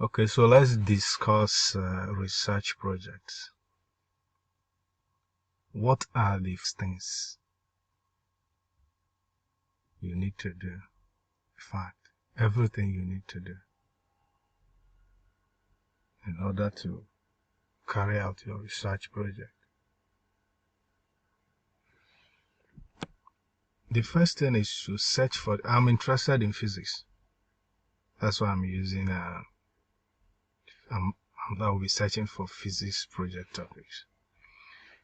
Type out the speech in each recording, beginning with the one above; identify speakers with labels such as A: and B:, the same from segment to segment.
A: Okay, so let's discuss research projects. What are the things you need to do? In fact, everything you need to do in order to carry out your research project. The first thing is to search for, I'm interested in physics. That's why I'm using, I'll be searching for physics project topics.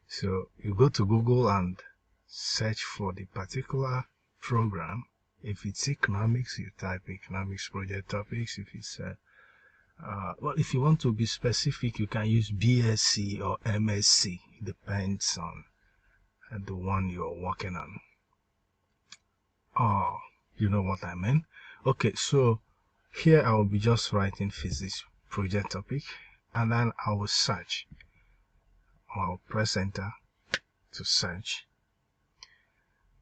A: So you go to Google and search for the particular program. If it's economics, you type economics project topics. If it's well, if you want to be specific, you can use B.sc or M.sc. It depends on the one you're working on. Oh, you know what I mean? Okay, so here I will be just writing physics project topic, and then I will search. I'll press enter to search,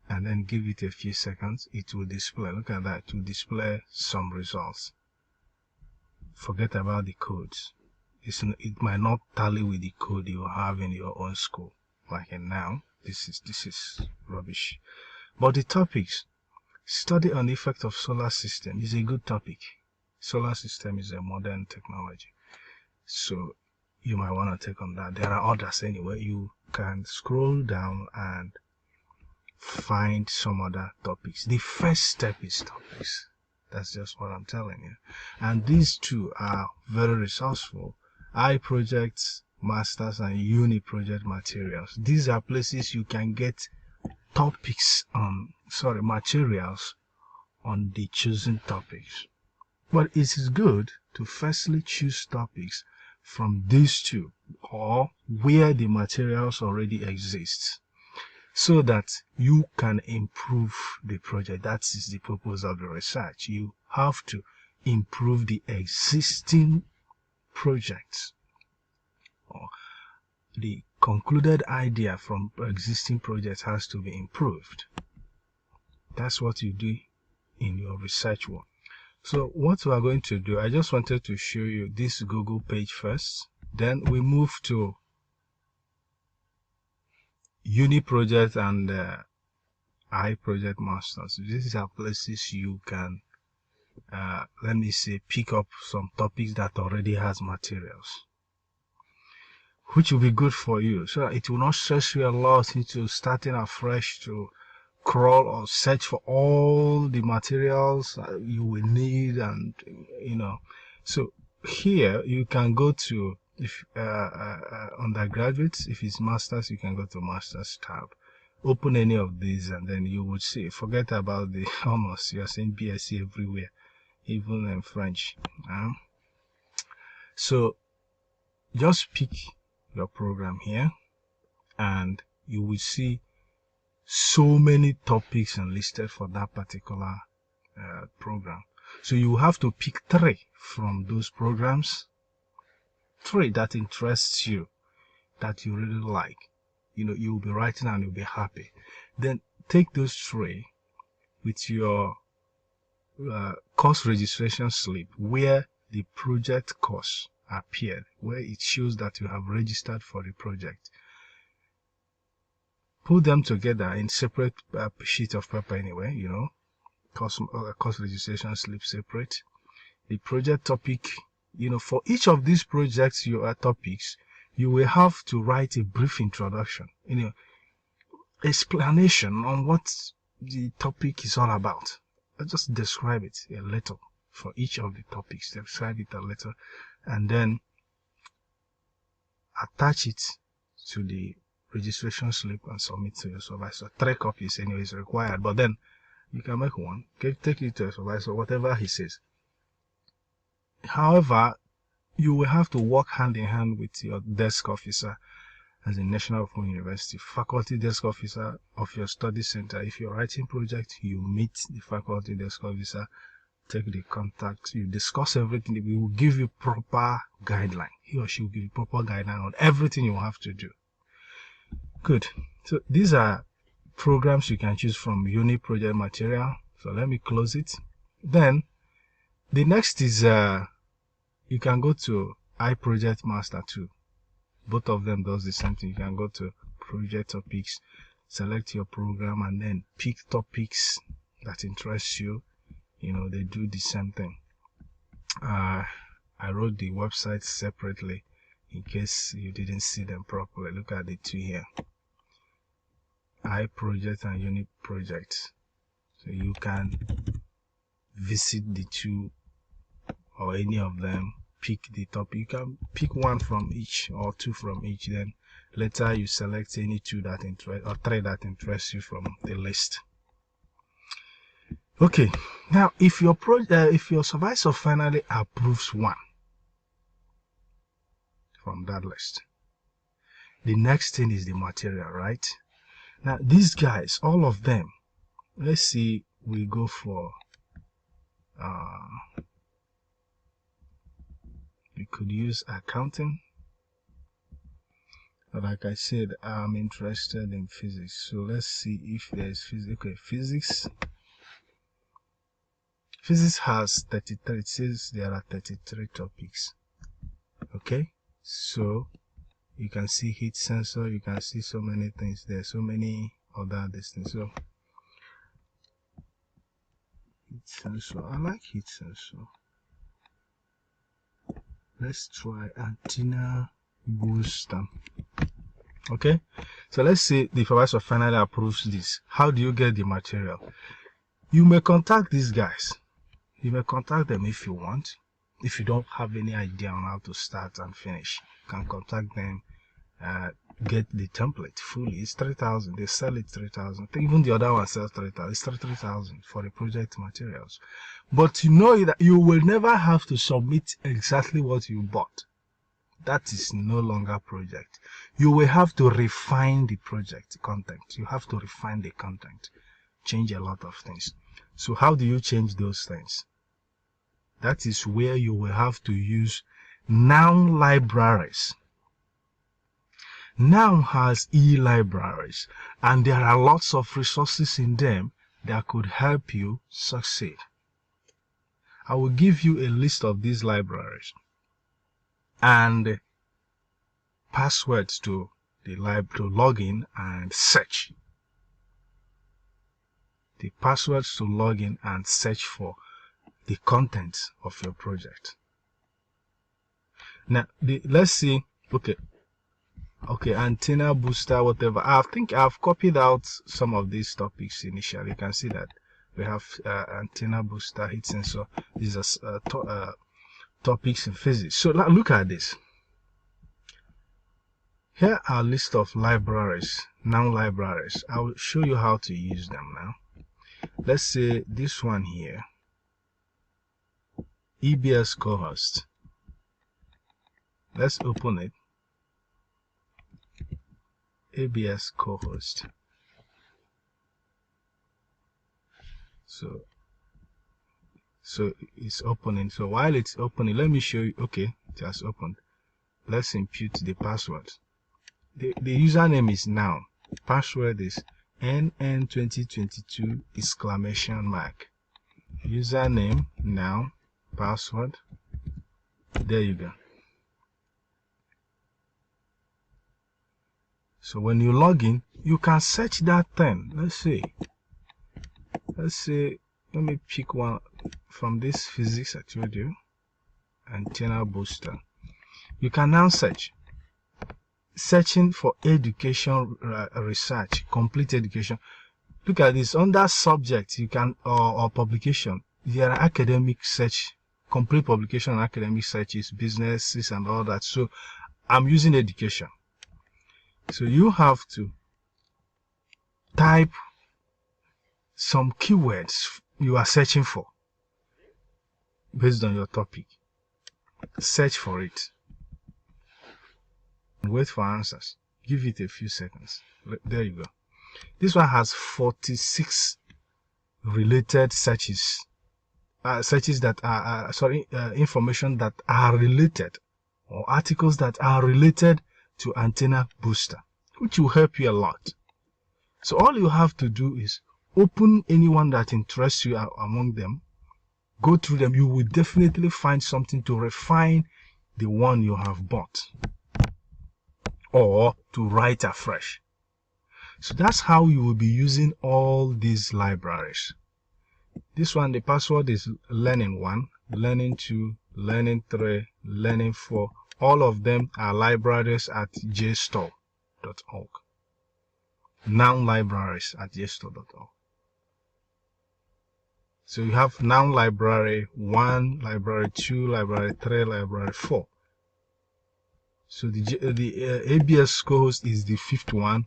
A: and then give it a few seconds. It will display. Look at that. It will display some results. Forget about the codes. It might not tally with the code you have in your own school, like in NOUN. This is rubbish. But the topics, study on the effect of solar system, is a good topic. Solar system is a modern technology, so you might want to take on that. There are others anyway. You can scroll down and find some other topics. The first step is topics. That's just what I'm telling you. And these two are very resourceful. I-projects, masters, and uni project materials. These are places you can get topics materials on the chosen topics. But it is good to firstly choose topics from these two, or where the materials already exist, so that you can improve the project. That is the purpose of the research. You have to improve the existing projects, or the concluded idea from existing projects has to be improved. That's what you do in your research work. So what we are going to do, I just wanted to show you this Google page first. Then we move to uni project and I-project masters. These are places you can, let me say, pick up some topics that already has materials, which will be good for you. So it will not stress you a lot into starting afresh to crawl or search for all the materials you will need, and so here you can go to, if undergraduates, if it's masters, you can go to masters tab, open any of these, and then you would see, forget about the almost, you're seeing BSc everywhere, even in French. So just pick your program here, and you will see so many topics enlisted for that particular program. So you have to pick 3 from those programs, 3 that interests you, that you really like. You'll be writing and you'll be happy. Then take those 3 with your course registration slip, where the project course appeared, where it shows that you have registered for the project. Put them together in separate sheet of paper anyway, course registration slip separate. The project topic, for each of these projects, your topics, you will have to write a brief introduction, explanation on what the topic is all about. Just describe it a little for each of the topics. Describe it a little, and then attach it to the registration slip and submit to your supervisor. 3 copies anyway is required, but then you can make 1, take it to your supervisor, whatever he says. However, you will have to work hand in hand with your desk officer as a National Open University, faculty desk officer of your study center. If you're writing project, you meet the faculty desk officer, take the contact, you discuss everything. We will give you proper guideline. He or she will give you proper guideline on everything you have to do. Good. So these are programs you can choose from uni project material. So let me close it. Then the next is you can go to iProject Master too. Both of them does the same thing. You can go to project topics, select your program, and then pick topics that interest you. You know, they do the same thing. I wrote the website separately in case you didn't see them properly. Look at the two here, iProject and Unit Project. So you can visit the two or any of them, pick the topic. You can pick one from each or two from each, then later you select any two that interest or three that interest you from the list. Okay, now if your supervisor finally approves one from that list, the next thing is the material, right? Now these guys, all of them, let's see, we go for we could use accounting. Like I said, I'm interested in physics, so let's see if there's physics. Okay, physics has 33. It says there are 33 topics. Okay, so you can see heat sensor, you can see so many things. There's so many other things. So heat sensor, I like heat sensor. Let's try antenna booster. Okay, so let's say the supervisor finally approves this. How do you get the material? You may contact these guys. You may contact them if you want. If you don't have any idea on how to start and finish, you can contact them. Get the template fully. It's 3,000. They sell it 3,000. Even the other one sells 3,000. It's 3,000 for the project materials. But you know that you will never have to submit exactly what you bought. That is no longer project. You will have to refine the project content. You have to refine the content, change a lot of things. So how do you change those things? That is where you will have to use NOUN libraries. NOUN has e-libraries, and there are lots of resources in them that could help you succeed. I will give you a list of these libraries and passwords to the to log in and search. The passwords to log in and search for the contents of your project. Now, let's see. Okay, antenna booster, whatever. I think I've copied out some of these topics initially. You can see that we have antenna booster, heat sensor. These are topics in physics. So now look at this. Here are a list of libraries, NOUN libraries. I will show you how to use them now. Let's say this one here, EBS cohost. Let's open it. ABS cohost. So it's opening. So while it's opening, let me show you. Okay, it has opened. Let's input the password. The username is NOUN. Password is NN2022 exclamation mark. Username NOUN. Password. There you go. So when you log in, you can search that thing. Let's say, let me pick one from this physics I told you, antenna booster. You can now searching for education research, complete education. Look at this under subject. You can or publication. There are academic search, complete publication and academic searches, businesses and all that. So I'm using education. So you have to type some keywords you are searching for based on your topic. Search for it. Wait for answers. Give it a few seconds. There you go. This one has 46 related searches. Searches that are information that are related, or articles that are related to antenna booster, which will help you a lot. So all you have to do is open anyone that interests you among them, Go through them. You will definitely find something to refine the one you have bought or to write afresh. So that's how you will be using all these libraries. This one, the password is learning 1, learning 2, learning 3, learning 4. All of them are libraries at jstore.org. Noun libraries at jstore.org. So you have noun library 1, library 2, library 3, library 4. So the ABS co-host is the 5th one,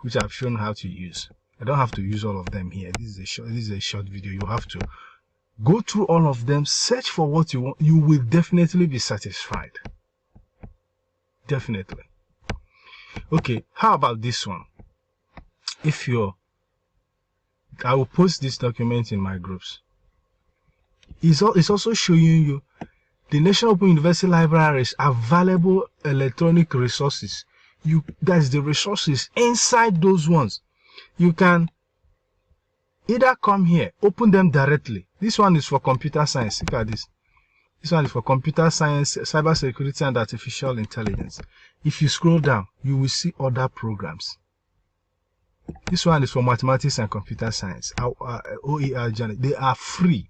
A: which I've shown how to use. I don't have to use all of them here. This is a short video. You have to go through all of them, search for what you want. You will definitely be satisfied. Definitely. Okay, how about this one? I will post this document in my groups. It's also showing you the National Open University Libraries available electronic resources. That's the resources inside those ones. You can either come here, open them directly. This one is for computer science. Look at this. This one is for computer science, cybersecurity, and artificial intelligence. If you scroll down, you will see other programs. This one is for mathematics and computer science. OER journal. They are free.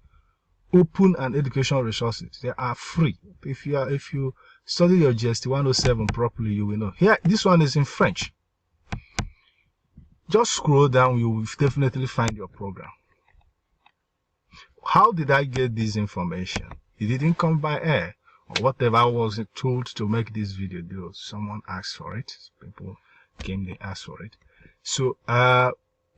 A: Open and educational resources. They are free. If you study your GST 107 properly, you will know. Here, this one is in French. Just scroll down, you will definitely find your program. How did I get this information? It didn't come by air or whatever I was told to make this video. Someone asked for it. People came, they asked for it. So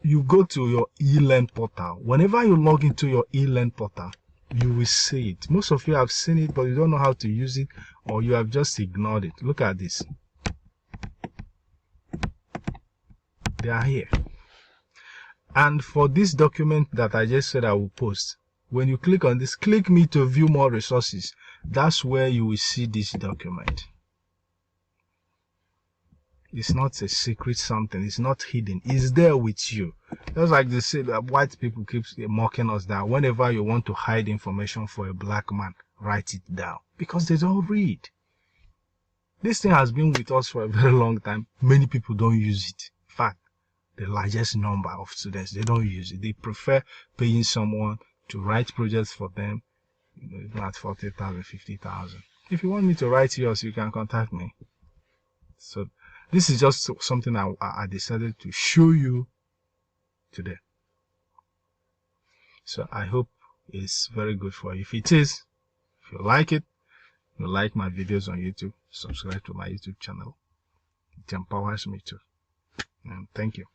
A: you go to your eLearn portal. Whenever you log into your eLearn portal, you will see it. Most of you have seen it, but you don't know how to use it, or you have just ignored it. Look at this. They are here. And for this document that I just said I will post, when you click on this, click me to view more resources. That's where you will see this document. It's not a secret something. It's not hidden. It's there with you. Just like they say that white people keep mocking us that whenever you want to hide information for a black man, write it down. Because they don't read. This thing has been with us for a very long time. Many people don't use it. In fact, the largest number of students, they don't use it. They prefer paying someone to write projects for them, at 40,000, 50,000. If you want me to write yours, you can contact me. So this is just something I decided to show you today. So I hope it's very good for you. If it is, if you like it, you like my videos on YouTube, subscribe to my YouTube channel. It empowers me too. And thank you.